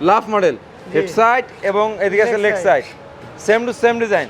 লাভ model head side এবং এদিকে আছে leg side same to same design.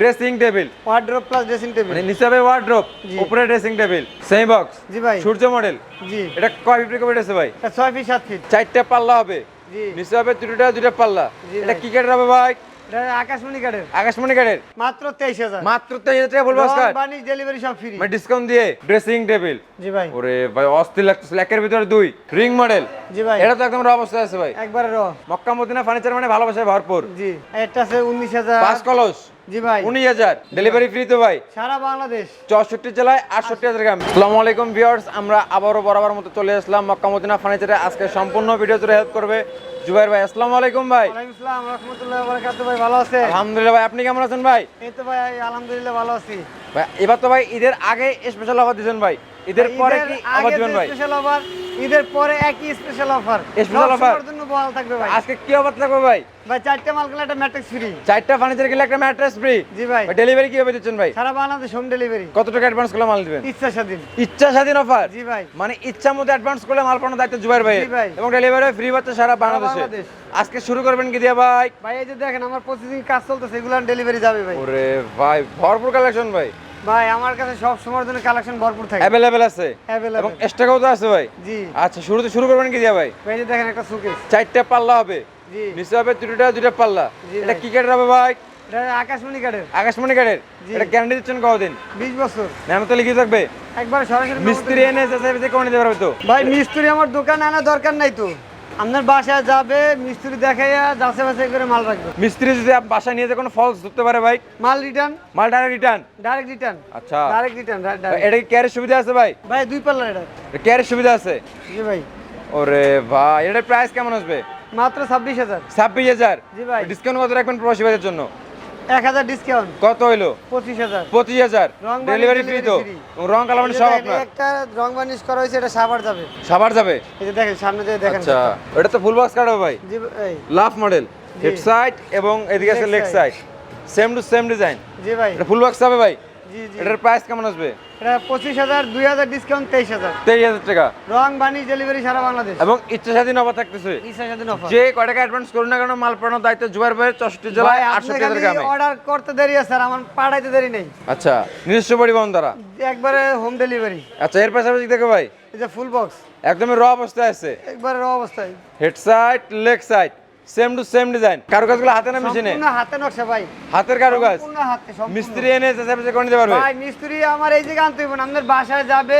Dressing table wardrobe plus dressing table, মানে নিচে হবে ওয়ার্ড্রপ, উপরে ড্রেসিং টেবিল, সেমি বক্স। জি ভাই। সূর্য মডেল। জি, এটা কয় ফিট কভার আছে ভাই? এটা 6 ফিট 7 ফিট। চারটা পাল্লা হবে। জি, নিচে হবে দুইটা পাল্লা। জি এটা ভাই। কি কাঠের হবে ভাই? এটা আকাশমণি কাঠের, আকাশমণি কাঠের। মাত্র 23000। মাত্র 23000 টাকা বলবো আজকে। বানিশ ডেলিভারি সব ফ্রি। মানে ডিসকাউন্ট দিয়ে ড্রেসিং টেবিল। জি ভাই। ওরে ভাই অস্থির লাগতেছে। একের ভিতরে দুই রিং মডেল। জি ভাই। এটা তো একদম র অবস্থায় আছে ভাই। একবারে র। মক্কা মদিনা ফার্নিচার মানে ভালোবাসায় ভরপুর। জি, এটা আছে 19000। পাঁচ কলস। জি ভাই। 19000 ডেলিভারি ফ্রি তো ভাই সারা বাংলাদেশ। 64 জেলায় 68000 গ্রাম। আসসালামু আলাইকুম ভিউয়ার্স, আমরা আবারও বরাবর মতো চলে আসলাম মক্কা মদিনা ফার্নিচারে। আজকে সম্পূর্ণ ভিডিও জুড়ে হেল্প করবে জুবাইর ভাই। আসসালামু আলাইকুম ভাই। ওয়ালাইকুম আসসালাম রাহমাতুল্লাহি ওয়া বারাকাতুহু। ভাই ভালো আছেন? আলহামদুলিল্লাহ ভাই, আপনি কেমন আছেন ভাই? এই তো ভাই আলহামদুলিল্লাহ ভালো আছি। ভাই এবার তো ভাই ঈদের আগে স্পেশাল অফার দিবেন ভাই, ঈদের পরে কি আবার দিবেন ভাই? স্পেশাল অফার, ঈদের পরে একই স্পেশাল অফার। স্পেশাল অফার জন্য বহাল থাকবে ভাই। আজকে কি অফার থাকবে ভাই? ভাই 4টা মাল কিনলে একটা ম্যাট্রিক্স ফ্রি। চারটা ফার্নিচার কিনলে একটা ম্যাট্রেস ফ্রি। জি ভাই। ডেলিভারি কিভাবে দিচ্ছেন ভাই? সারা বাংলাদেশ হোম ডেলিভারি। কত টাকা অ্যাডভান্স করলে মাল দিবেন? ইচ্ছা স্বাধীন। ইচ্ছা স্বাধীন অফার। জি ভাই। মানে ইচ্ছা মতো অ্যাডভান্স করলে মাল পাঠানোর দায়িত্ব জুবাইর ভাই। জি ভাই। এবং ডেলিভারি ফ্রি পাচ্ছে সারা বাংলাদেশে। বাংলাদেশ। আজকে শুরু করবেন কি দিয়ে ভাই? ভাই এই যে দেখেন আমার প্রসেসিং কাজ চলতেছে, এগুলো ডেলিভারি যাবে ভাই। ওরে ভাই ভরপুর কালেকশন ভাই। ভাই আমার কাছে সব সময়ের জন্য কালেকশন ভরপুর থাকে। অ্যাভেলেবেল আছে Available। এবং স্টকও তো আছে ভাই। জি। আচ্ছা শুরু করবেন কি দিয়ে ভাই? ভাই এই যে দেখেন একটা সুকেস। চারটা পাল্লা হবে। জি। নিচে হবে দুইটা পাল্লা। জি এটা ভাই। কি কাঠের হবে ভাই? এটা আকাশমণি কাঠের, আকাশমণি কাঠের। জি। এটা গ্যারান্টি দিচ্ছেন কতদিন? 20 বছর। নাম তো লিখে থাকবে। একবার সরাসরি মিস্ত্রি এনে যাচাই করে নিতে পারবে তো? ভাই মিস্ত্রি আমার দোকানে আনা দরকার নাই তো, আপনার বাসায় যাবে মিস্ত্রি দেখাইয়া যাচাই বাছাই করে মাল রাখবে। মিস্ত্রি যদি বাসায় নিয়ে যে কোনো ফলস ধরতে পারে ভাই? মাল রিটার্ন। মাল ডাইরেক্ট রিটার্ন। আচ্ছা ডাইরেক্ট রিটার্ন। এটা কি ক্যারের সুবিধা আছে ভাই? ভাই 2 পাল্লা এটা। ক্যারের সুবিধা আছে? জি ভাই। ওরে ভাই এটার প্রাইস কেমন আসবে? মাত্র 26000। 26000। জি ভাই। ডিসকাউন্ট কত রাখবেন প্রবাসী ভাইদের জন্য? 1000 ডিসকাউন্ট। কত হইলো? 25000। 25000 রং বানিশ ডেলিভারি ফ্রি তো? free। এবং রং কালার মানে সব আপনার? একটা রং বানিশ করা হয়েছে, এটা সাবার যাবে। সাভার যাবে? এই যে দেখেন সামনে দিয়ে দেখেন। আচ্ছা এটা তো ফুল বক্স কাট হবে ভাই। জি এই। লাভ মডেল জি। হেড সাইড এবং এদিকে আছে Leg leg side same to same design. জি ভাই। এটা ফুল বক্স হবে ভাই? জি জি। এটার প্রাইস কেমন আসবে? এটা 25000, 2000 ডিসকাউন্ট 23000। 23000 টাকা রং বানিশ ডেলিভারি সারা বাংলাদেশ। এবং ইচ্ছা স্বাধীন অফার থাকতেছে। ইচ্ছা স্বাধীন অফার। যে কয় টাকা অ্যাডভান্স করুন না কেন মাল পাঠানোর দায়িত্ব জুবাইর ভাইয়ের 64 জেলায় 68000 গ্রামে। অর্ডার করতে দেরি আছে স্যার, আমার পাঠাইতে দেরি নেই। আচ্ছা নিজস্ব পরিবহন দ্বারা। একবারে হোম ডেলিভারি। আচ্ছা এর পাশাপাশি দেখো ভাই এই যে ফুল বক্স একদমই র অবস্থায় আছে। একবারে র অবস্থায়। Head side leg side same to same design. কারুকাজগুলো হাতে না মেশিনে? সম্পূর্ণ হাতে নকশা ভাই। হাতের কারুকাজ। সম্পূর্ণ হাতে সম্পূর্ণ। মিস্ত্রি এনে যাচাই করে নিতে পারবে? ভাই মিস্ত্রি আমার এই জায়গা আনতে হইব না, আপনার বাসায় যাবে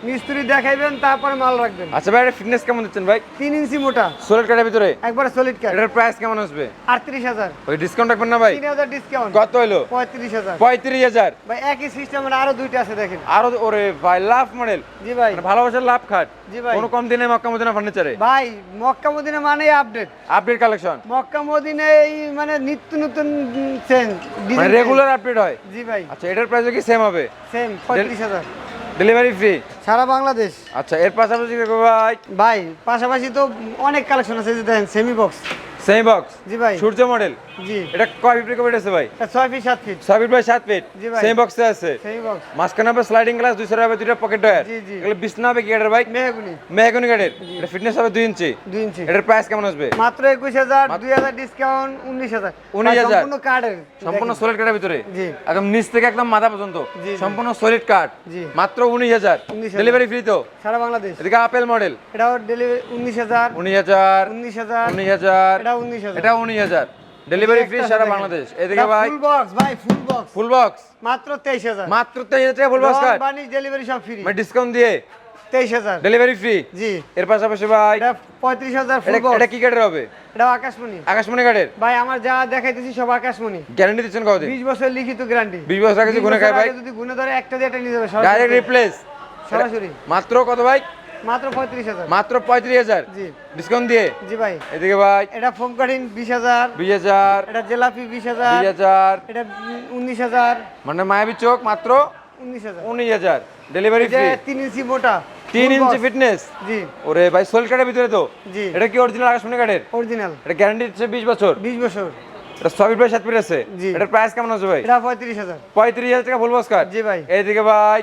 মিস্ত্রি দেখাইবেন তারপরে মাল রাখবেন। আচ্ছা ভাই এটা ফিটনেস কেমন দিচ্ছেন ভাই? 3 ইঞ্চি মোটা সলিড কাঠের ভিতরে? একবারে সলিড কাট। এটার প্রাইস কেমন আসবে? 38000। ওই ডিসকাউন্ট রাখবেন না ভাই? 3000 ডিসকাউন্ট। কত হইলো? 35000। 35000। ভাই একই সিস্টেমের আরো দুইটা আছে দেখেন। আরো ওরে ভাই লাভ মডেল। জি ভাই। মানে ভালোবাসার লাভ খাট। জি ভাই। কোনো কম দিনে মক্কা মদিনা ফার্নিচারে ভাই মক্কা মদিনা মানে update. Update collection. Mecca Medina এই মানে নিত্য নতুন চেঞ্জ মানে রেগুলার আপডেট হয়। জি ভাই। আচ্ছা এটার প্রাইস কি সেম হবে? সেম 35000 ডেলিভারি ফ্রি সারা বাংলাদেশ। আচ্ছা এর পাশাপাশি দেখো ভাই ভাই পাশাপাশি তো অনেক কালেকশন আছে, যে দেখেন সেমি বক্স। Semi box. জি ভাই। সূর্য মডেল। জি। এটা কয় ফিট কভার আছে ভাই? এটা 6 feet 7 feet. 6 feet by 7 feet. জি ভাই। সেমি বক্সে আছে। Semi box. মাঝখানে হবে স্লাইডিং গ্লাস, 200 হবে দুইটা পকেট ডয়ার। জি, জি। এগুলো বিছনা হবে কি এটার ভাই? মেহগুনি মেহগনি কাঠের। এটা ফিটনেস হবে 2 ইঞ্চি। 2 ইঞ্চি। এটার প্রাইস কেমন আসবে? মাত্র 21000, 2000 ডিসকাউন্ট 19000। 19000 সম্পূর্ণ কার্ডের। সম্পূর্ণ সলিড কাঠের ভিতরে? জি। একদম নিচ থেকে একদম মাথা পর্যন্ত জি, জি। সম্পূর্ণ সলিড কাঠ। জি। মাত্র 19000। 19000 ডেলিভারি ফ্রি তো? সারা বাংলাদেশ। এদিকে আপেল মডেল। এটাও ডেলিভারি 19000, 19000 19000, 19000 এটা 19000। এটা 19000 ডেলিভারি ফ্রি সারা বাংলাদেশ। এদিকে ভাই ফুল বক্স ভাই, ফুল বক্স ফুল বক্স মাত্র 23000। মাত্র 23000 টাকা full box cut. Varnish delivery সব ফ্রি। মানে ডিসকাউন্ট দিয়ে 23000। Delivery free. জি। এর পাশাপাশি ভাই এটা 35000 ফুল এটা বক্স। এটা কি কাঠের হবে? এটা আকাশমণি। আকাশমণি কাঠের। ভাই আমার যা দেখাইতেছি সব আকাশমণি। গ্যারান্টি দিচ্ছেন কতদিন? 20 বছর লিখিত গ্যারান্টি। 20 বছর আগে যদি গুনে খায় ভাই? যদি গুনে ধরে একটা দিয়ে একটা নিয়ে যাবে ডাইরেক্ট রিপ্লেস সরাসরি। মাত্র কত ভাই? মাত্র 35000। মাত্র 35000 জি। ডিসকাউন্ট দিয়ে। জি ভাই। এদিকে ভাই এটা ফোম কাটিং 20000, 20000 এটা জেলাপি 20000, 20000 এটা 19000, মানে মায়াবী চোখ মাত্র 19000। 19000 ডেলিভারি যে ফ্রি। 3 ইঞ্চি মোটা 3 ইঞ্চি ফিটনেস। জি। ওরে ভাই সোল কাঠের ভিতরে তো? জি। এটা কি অরিজিনাল আকাশমণি কাঠের? অরিজিনাল। এটা গ্যারান্টি দিচ্ছে 20 বছর। 20 বছর। এটা 6 ফিট বাই 7 ফিট আছে। জি। এটার প্রাইস কেমন আছে ভাই? এটা 35000। 35000 টাকা ফুল বক্স কাট। জি ভাই। এইদিকে ভাই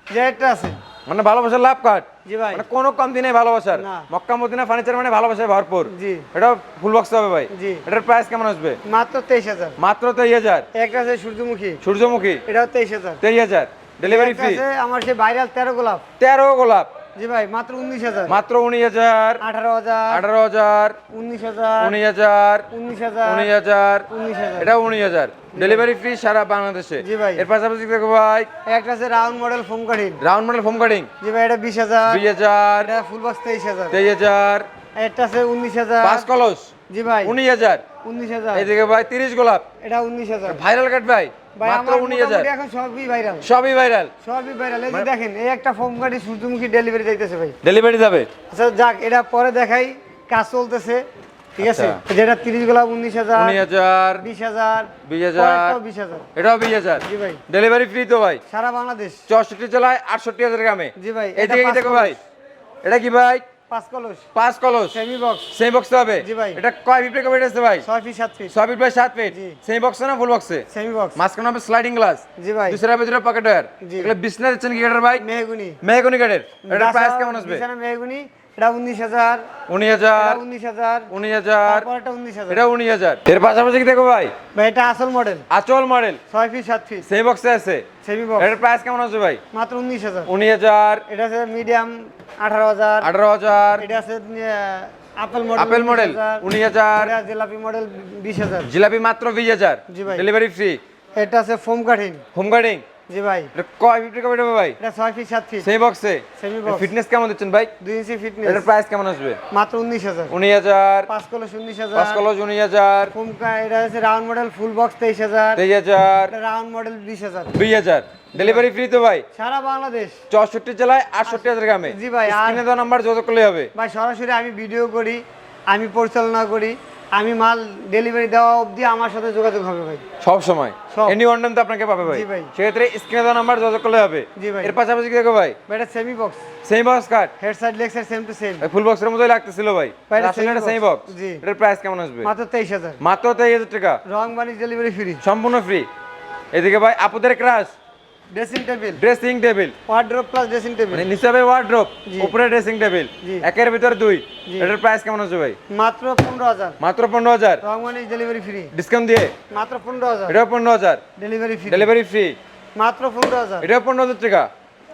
যে এটা আছে মানে ভালোবাসার লাভ কাট। জি ভাই। মানে কোনো কমতি নেই ভালোবাসার। না। মক্কা মদিনা ফার্নিচার মানে ভালোবাসায় ভরপুর। জি। এটা ফুল বক্স হবে ভাই। জি। এটার প্রাইস কেমন আসবে? মাত্র 23,000। মাত্র 23,000। একটা আছে সূর্যমুখী, সূর্যমুখী এটাও 23,000। 23,000 ডেলিভারি একটা ফ্রি। আছে আমার সেই ভাইরাল 13 গোলাপ। 13 গোলাপ জি ভাই, মাত্র 19,000। মাত্র 19,000 18,000, 18,000 19,000, 19,000 19,000, 19,000 19,000। এটা 19,000 ডেলিভারি ফ্রি সারা বাংলাদেশে। জি ভাই। এর পাশাপাশি দেখো ভাই একটা আছে round model foam cutting. Round model foam cutting জি ভাই, এটা 20,000। 20,000 এটা ফুল বক্স 23,000। 23,000 একটা আছে 19,000। 5 কলস জি ভাই, 19,000 19,000। এইদিকে ভাই 30 গোলাপ এটা 19,000। ভাইরাল কাট ভাই ভাই মাত্র আমার 19,000 মোটামুটি এখন সবই ভাইরাল। সবই ভাইরাল সবই ভাইরাল। এই যে দেখেন, এই একটা ফোম কাঠি সূর্যমুখী ডেলিভারি যাইতেছে ভাই। ডেলিভারি যাবে। আচ্ছা যাক, এটা পরে দেখাই, কাজ চলতেছে। ঠিক আছে, আচ্ছা। যেটা 30 গোলাপ 19,000, 19,000 20,000, 20,000 20,000। এটাও 20,000 জি ভাই, ডেলিভারি ফ্রি তো ভাই সারা বাংলাদেশ। 64 জেলায় 68,000 গ্রামে। জি ভাই, এই এটা দিকে কি 5 দেখো ভাই এটা কি ভাই 5 কলস 5 কলস সেমি বক্স, সেম বক্স হবে। জি ভাই। এটা কয় ফিট কভার আছে ভাই? 6 feet 7 feet 6 feet by 7 feet জি। সেম বক্স না ফুল বক্সে? Semi box. মাঝখানে হবে স্লাইডিং গ্লাস। জি ভাই, দুসরা ভিতরে পকেট ওয়্যার। জি। এগুলো বিছনা দিচ্ছেন কি কাঠের ভাই? মেহগুনি। মেহগনি কাঠের। এটার প্রাইস কেমন আসবে? বিছানা মেহগুনি, এটা 19,000, 19,000 এটা 19,000, 19,000 তারপর এটা 19,000। এটা 19,000 এর পাশাপাশি কি দেখো ভাই ভাই এটা আসল মডেল, আচল মডেল 6 ফিট 7 ফিট সেম বক্সে আছে। সেমি বক্স, এটার প্রাইস কেমন আসবে ভাই? মাত্র 19,000। 19,000 এটা আছে মিডিয়াম 18,000। 18,000 এটা আছে আপেল মডেল, আপেল মডেল 19,000 এটা জিলাপি মডেল 20,000। জিলাপি মাত্র 20,000 জি ভাই। Delivery free. এটা আছে ফোম কাঠিন। হোম গার্ডিং জি ভাই, এটা কয় ফিট কভার হবে ভাই? এটা 6 ফিট 7 ফিট সেম বক্সে সেমি বক্স, ফিটনেস কেমন দিচ্ছেন ভাই? 2 ইঞ্চি ফিটনেস। এটার প্রাইস কেমন আসবে? মাত্র 19,000। 19,000 5 কলস 5 19,000। কলস 19,000 ফোম এটা আছে রাউন্ড মডেল ফুল বক্স 23,000। 23,000 এটা রাউন্ড মডেল 20,000। 20,000 ডেলিভারি ফ্রি তো ভাই সারা বাংলাদেশ। 64 জেলায় 68,000 গ্রামে। জি ভাই, আর স্ক্রিনে দেওয়া নাম্বার যোগাযোগ করলে হবে। ভাই সরাসরি আমি ভিডিও করি, আমি পরিচালনা করি, আমি মাল ডেলিভারি দেওয়া অবধি আমার সাথে যোগাযোগ হবে ভাই। সব সময় সব। এনি ওয়ান টাইম তো আপনাকে পাবে ভাই। জি ভাই। সেক্ষেত্রে স্ক্রিনে দেওয়া নাম্বার যোগাযোগ করলে হবে। জি ভাই। এর পাশাপাশি কি দেখো ভাই ভাই এটা semi box, same box cut head side leg side same to same, full বক্সের মতোই লাগতেছিল ভাই। ভাই, এটা আসলে semi এটা box। Same box. জি। এটার প্রাইস কেমন আসবে? মাত্র 23,000। মাত্র 23,000 টাকা রং বানিশ ডেলিভারি ফ্রি। সম্পূর্ণ ফ্রি। এদিকে ভাই আপুদের crush dressing table, dressing table wardrobe plus dressing table, মানে নিচে হবে ওয়ার্ড্রোব জি। উপরে ড্রেসিং টেবিল জি। একের ভিতর দুই। জি। এটার প্রাইস কেমন আছে ভাই? মাত্র 15,000। মাত্র 15,000 রং বানিশ ডেলিভারি ফ্রি, ডিসকাউন্ট দিয়ে মাত্র 15,000। এটাও 15,000 ডেলিভারি ফ্রি, ডেলিভারি ফ্রি। মাত্র 15,000। এটাও 15,000 টাকা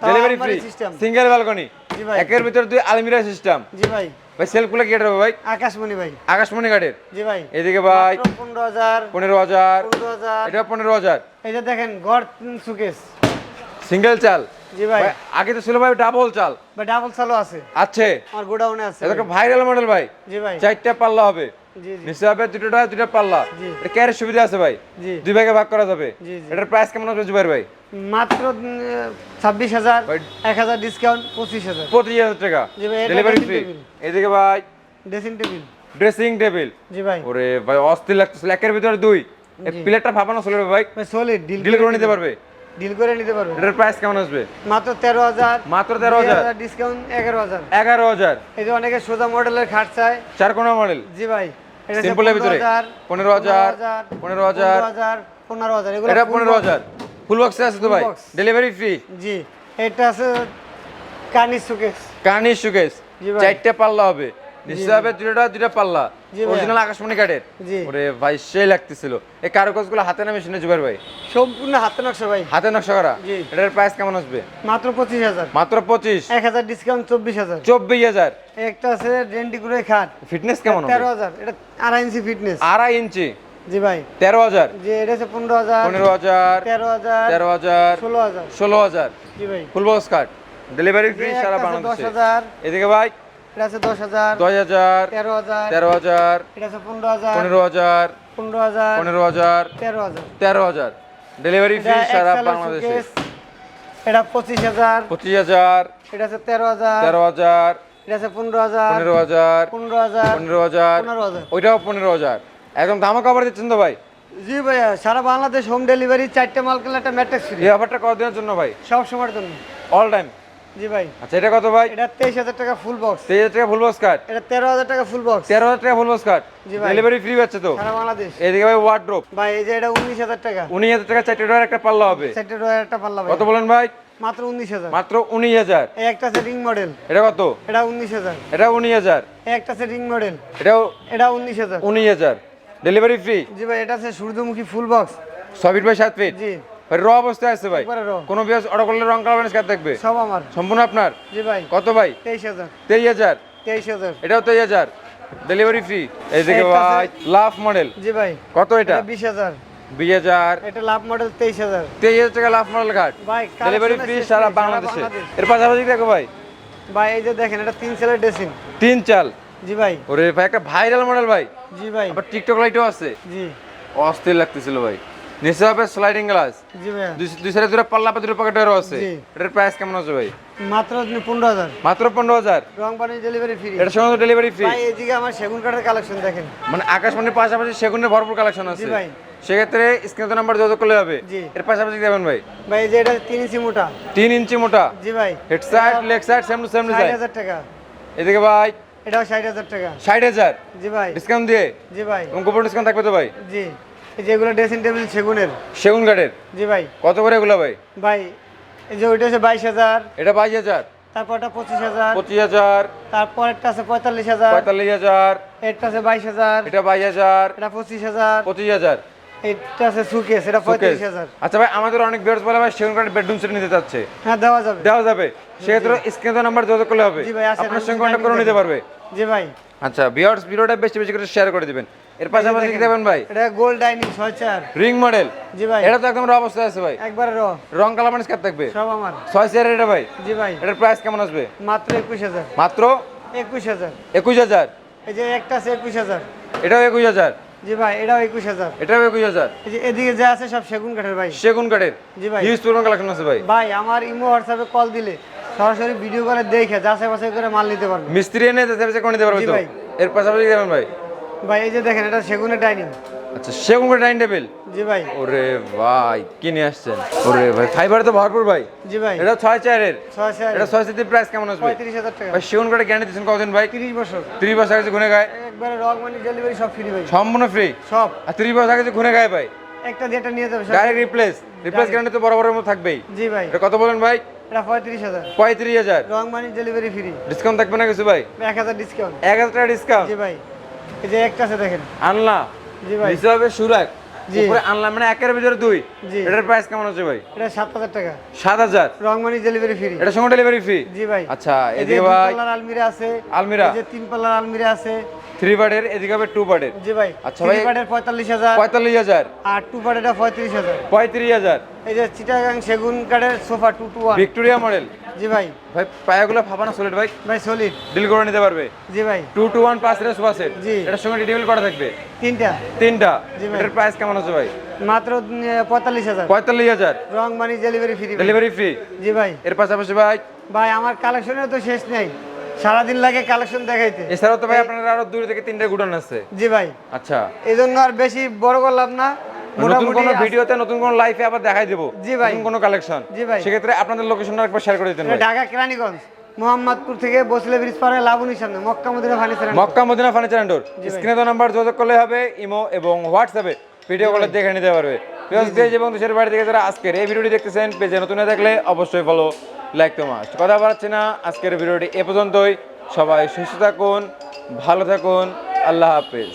তাও ডেলিভারি আলমারি ফ্রি। system। সিঙ্গেল ব্যালকনি জি ভাই। একের ভিতর দুই আলমিরা সিস্টেম। জি ভাই, ভাই সেলফগুলো কি এটা হবে ভাই? আকাশমণি ভাই। আকাশমণি কাঠের। জি ভাই, এদিকে ভাই মাত্র 15,000। 15,000 15,000। এটা 15,000 এই যে দেখেন গড় সুকেস। সিঙ্গেল চাল। জি ভাই, ভাই, আগে তো ছিল ভাই ডাবল চাল ভাই ডাবল চালু আছে, আছে। আমার গোডাউনে আছে। এটা ভাইরাল মডেল ভাই। জি ভাই, 4টা পাল্লা হবে জি জি নিচে হবে দুটো পাল্লা। জি। এটা ক্যারের সুবিধা আছে ভাই। জি। দুই ভাগে ভাগ করা যাবে। জি, জি। এটার প্রাইস কেমন আসবে জুবাইর ভাই? মাত্র 26,000, ভাই। 1,000 ডিসকাউন্ট 25,000। 25,000 টাকা জি ভাই, এটা ডেলিভারি dressing ফ্রি। table। এদিকে ভাই ড্রেসিং টেবিল। Dressing table. জি ভাই, ওরে ভাই অস্থির লাগতেছিল একের ভিতরে দুই। এই জি। প্লেটটা ভাবানো চলে ভাই ভাই সলিড ডিল করে নিতে পারবে। ডিল করে নিতে পারবে। এটার প্রাইস কেমন আসবে? মাত্র 13,000। মাত্র 13,000 ডিসকাউন্ট 11,000। 11,000 এই যে অনেকে সোজা মডেলের খাট চায়। চার কোণা মডেল জি ভাই, এটা হচ্ছে সিম্পলের ভিতরে 15,000, 15,000 15,000 এগুলো এটা full 15,000 ফুল বক্সে আছে তো Full ভাই box। Delivery free. box। জি, এটা আছে কানি সুকেস। কার্নিশ সুকেস জি ভাই। 4টা পাল্লা হবে নিচে হবে দুটা পাল্লা জি ভাই। অরিজিনাল আকাশমণি কাঠের। জি। ওরে ভাই সেই লাগতেছিল এই কারুকাজগুলো হাতে না মেশিনে জুবাইর ভাই? সম্পূর্ণ হাতে নকশা ভাই। হাতে নকশা করা। জি। এটার প্রাইস কেমন আসবে? মাত্র 25,000। মাত্র 25 1,000 ডিসকাউন্ট 24,000। 24,000 একটা আছে রেন্টিকুরে খাট, ফিটনেস কেমন হবে? 13,000। এটা 2.5 ইঞ্চি ফিটনেস। 2.5 ইঞ্চি জি ভাই, 13,000 যে এটা আছে 15,000, 15,000 13,000, 13,000 16,000। 16,000 জি ভাই, ফুল বক্স কাট ডেলিভারি ফ্রি যে সারা একটা আছে বাংলাদেশে। 10,000, এদিকে ভাই এটা আছে 10,000, 10,000 13,000, 13,000 এটা আছে 15,000, 15,000 15,000, 15,000 13,000। 13,000 ডেলিভারি ফ্রি এটা সারা XL বাংলাদেশে। শোকেস, এটা 25,000, 25,000 এটা আছে 13,000, 13,000 এটা আছে 15,000, 15,000 15,000, 15,000 15,000। ওইটাও 15,000 একদম ধামাকা অফার দিচ্ছেন তো ভাই? জি ভাইয়া, সারা বাংলাদেশ হোম ডেলিভারি, 4টা মাল কিনলে একটা ম্যাট্রিক্স ফ্রি, এই অফারটা কতদিনের জন্য ভাই? সব সময়ের জন্য। All time? জি ভাই, আচ্ছা এটা কত ভাই? এটা 23,000 টাকা ফুল বক্স, 23,000 টাকা ফুল বক্স কাট, এটা 13,000 টাকা ফুল বক্স, 13,000 টাকা ফুল বক্স কাট জি ভাই। ডেলিভারি ফ্রি পাচ্ছে তো? সারা বাংলাদেশ। এদিকে ভাই ওয়ার্ড্রোব ভাই এই যে এটা 19,000 টাকা, 19,000 টাকা 4টা ডোর একটা পাল্লা হবে। 4টা ডয়ার একটা পাল্লা ভাই। কত বলেন ভাই? মাত্র 19,000। মাত্র 19,000। এই একটা আছে রিং মডেল, এটা কত? এটা 19,000। এটা 19,000। এই একটা আছে রিং মডেল, এটাও এটা 19,000। 19,000। Delivery free. জি ভাই, এটা আছে সূর্যমুখী full box. 6 feet by 7 feet. জি ভাই র অবস্থায় আছে ভাই। একবারে raw। কোনো বিয়াস অর্ডার করলে রং কালার কাজ থাকবে? সব আমার। সম্পূর্ণ আপনার। জি ভাই। কত ভাই? 23,000। 23,000। 23,000। এটাও 23,000। Delivery free. এই দিকে একটা আছে- ভাই লাভ মডেল। জি ভাই। কত এটা? 20,000। 20,000। এটা লাভ মডেল 23,000। 23,000 টাকা লাভ মডেল ঘাট। ভাই ডেলিভারি collection ফ্রি শেষ সারা নেই, বাংলাদেশে। বাংলাদেশ। এর পাশাপাশি দেখো ভাই ভাই এই যে দেখেন, এটা 3 সেলের ড্রেসিং। 3 চাল। জি ভাই। ওরে ভাই একটা ভাইরাল মডেল ভাই। জি ভাই। আবার টিকটক লাইটও আছে। জি অস্থির লাগতেছিল ভাই। নিচে হবে স্লাইডিং গ্লাস। জি ভাই। দুই সাইডে দুটো পাল্লা পাতির পকেটেরও আছে। জি। এটার প্রাইস কেমন আছে ভাই? মাত্র 15,000। মাত্র 15,000। রং পানি ডেলিভারি ফ্রি। এটার সঙ্গে ডেলিভারি ফ্রি। ভাই এইদিকে আমার সেগুন কাঠের কালেকশন দেখেন। মানে আকাশমণির পাশাপাশি সেগুনের ভরপুর কালেকশন আছে। জি ভাই। সেক্ষেত্রে স্ক্রিনে নাম্বার যোগাযোগ করলে হবে। জি। এর পাশাপাশি কি দেবেন ভাই? ভাই এই যে এটা 3 ইঞ্চি মোটা। 3 ইঞ্চি মোটা। জি ভাই। Head side leg side same to same design. 60,000 টাকা। এদিকে ভাই এটাও 60,000 টাকা। 60,000 জি ভাই। ডিসকাউন্ট দিয়ে। জি ভাই। এবং কুপন ডিসকাউন্ট থাকবে তো ভাই? জি এই যেগুলো ড্রেসিং টেবিল সেগুনের। সেগুন কাঠের। জি ভাই। কত করে এগুলো ভাই? ভাই এই যে ওইটা হচ্ছে 22,000, এটা 22,000। তারপরটা 25,000, 25,000। তারপর একটা আছে 45,000, 45,000। একটা আছে 22,000, এটা 22,000। এটা 25,000, 25,000। এটা আছে সুকেস, এটা 35,000। আচ্ছা ভাই আমাদের অনেক ভিউয়ার্স বলে ভাই সেগুন কাঠের বেডরুম সেট নিতে চাচ্ছে। হ্যাঁ দেওয়া যাবে। দেওয়া যাবে। সেক্ষেত্রে স্ক্রিনে নাম্বার যোগাযোগ করলে হবে। জি ভাই, আসেন, আপনার আমি সঙ্গে টাইম কন্ট্যাক্ট করে দিয়ে নিতে দেব। পারবে। জি ভাই। আচ্ছা ভিউয়ার্স ভিডিওটা বেশি বেশি করে শেয়ার করে দিবেন। এর পাশাপাশি কি দেবেন ভাই? এটা gold dining 6 chair. Ring model. জি ভাই। এটা তো একদম র অবস্থায় আছে ভাই। একবারে রং কালার মানে কাট থাকবে। সব আমার। 6 চেয়ারের এটা ভাই। জি ভাই। এটার প্রাইস কেমন আসবে? মাত্র 21,000। মাত্র 21,000। 21,000। এই যে একটা আছে 21,000। এটাও 21,000। জি ভাই, এটাও 21,000। এটাও 21,000। এই যে এদিকে যা আছে সব সেগুন কাঠের ভাই। সেগুন কাঠের। জি ভাই। হিউজ পরিমাণ কালেকশন আছে ভাই। ভাই আমার ইমো হোয়াটসঅ্যাপে কল দিলে সরাসরি ভিডিও কলে দেখে যাচাই বাছাই করে মাল নিতে পারবে। মিস্ত্রি এনে যাচাই করে নিতে পারবে জি তো? ভাই। এর পাশাপাশি কি দেবেন ভাই? ভাই এই যে দেখেন, এটা সেগুনের ডাইনিং। আচ্ছা সেগুন কাঠের ডাইনিং টেবিল। জি ভাই। ওরে ভাই কি নিয়ে আসছেন? ওরে ভাই ফাইবার তো ভরপুর ভাই। জি ভাই। এটা 6 চেয়ারের। 6 চেয়ার। এটা 6 সিটির প্রাইস কেমন আসবে? 35,000 টাকা। ভাই সেগুন কাঠের গ্যারান্টি দিচ্ছেন কতদিন ভাই? 30 বছর। 30 বছর আগে ঘুরে গায়। একবারে রং মানি ডেলিভারি সব ফ্রি ভাই। সম্পূর্ণ ফ্রি। সব। আর 30 বছর আগে ঘুরে গায় ভাই। একটা দিয়ে একটা নিয়ে যাবে সব। ডাইরেক্ট রিপ্লেস গ্যারান্টি তো বরাবরের মতো থাকবেই। জি ভাই। এটা কত বলেন ভাই? এটা 35,000। 35,000। রং মানি ডেলিভারি ফ্রি। ডিসকাউন্ট থাকবে না কিছু ভাই? 1,000 ডিসকাউন্ট। 1,000 টাকা ডিসকাউন্ট। জি ভাই। এই যে একটা আছে দেখেন। আনলা। জি ভাই। নিচে হবে সুরাক। জি। উপরে আনলা মানে একের ভিতরে দুই। জি। এটার প্রাইস কেমন আছে ভাই? এটা 7,000 টাকা। 7,000। রং মানি ডেলিভারি ফ্রি। এটার সঙ্গে ডেলিভারি ফ্রি। জি ভাই। আচ্ছা এই যে এদিকে 2 ভাই পাল্লার আলমিরা আছে। আলমিরা। এই যে 3 পাল্লার আলমিরা আছে। 3 বারের এদিকে হবে 2 বারের। জি ভাই। আচ্ছা ভাই। 3 পার্টের 45,000 45,000। আর 2 পার্টের 35,000। 35,000। এই যে চিটাগাং সেগুন কাঠের সোফা 2 to 1। Victoria model. জি ভাই। ভাই পায়াগুলো ফাপানো সলিড ভাই। ভাই সলিড। ডিল করে নিতে পারবে। জি ভাই। 2 to 1 পাঁচ রেস সোফা সেট। জি। এটার সঙ্গে ডিটেইল করা থাকবে। 3টা। 3টা। জি ভাই। এটার প্রাইস কেমন আছে ভাই? মাত্র 45,000। 45,000। রং money delivery free. Delivery free. জি ভাই। এর পাশাপাশি ভাই ভাই আমার কালেকশনের তো শেষ নেই, সারাদিন লাগে কালেকশন দেখাইতে। এছাড়াও তো ভাই আপনার আরো 2 থেকে 3টা গুডন আছে। জি ভাই। আচ্ছা এই জন্য আর বেশি বড় করলাম না। নতুন মোটামুটি কোন ভিডিওতে নতুন কোন লাইফে আবার দেখাই দেব। জি ভাই। নতুন কোন কালেকশন। জি ভাই। সেক্ষেত্রে আপনাদের লোকেশনটা একবার শেয়ার করে দিতেন এটা ভাই। ঢাকা কেরানীগঞ্জ মোহাম্মদপুর থেকে বসলে ব্রিজ পারে লাবণীর সামনে Mecca Medina furniture. Mecca Medina furniture and door. জি ভাই। স্ক্রিনে তো নাম্বার যোগাযোগ করলে হবে, ইমো এবং হোয়াটসঅ্যাপে ভিডিও কলে দেখে নিতে পারবে। প্রিয় দেশ এবং দেশের বাইরে থেকে যারা আজকের এই ভিডিওটি দেখতেছেন, পেজে নতুন হয়ে থাকলে অবশ্যই ফলো লাইক তো মাস্ট। কথা বাড়াচ্ছি না, আজকের ভিডিওটি এ পর্যন্তই। সবাই সুস্থ থাকুন, ভালো থাকুন, আল্লাহ হাফেজ।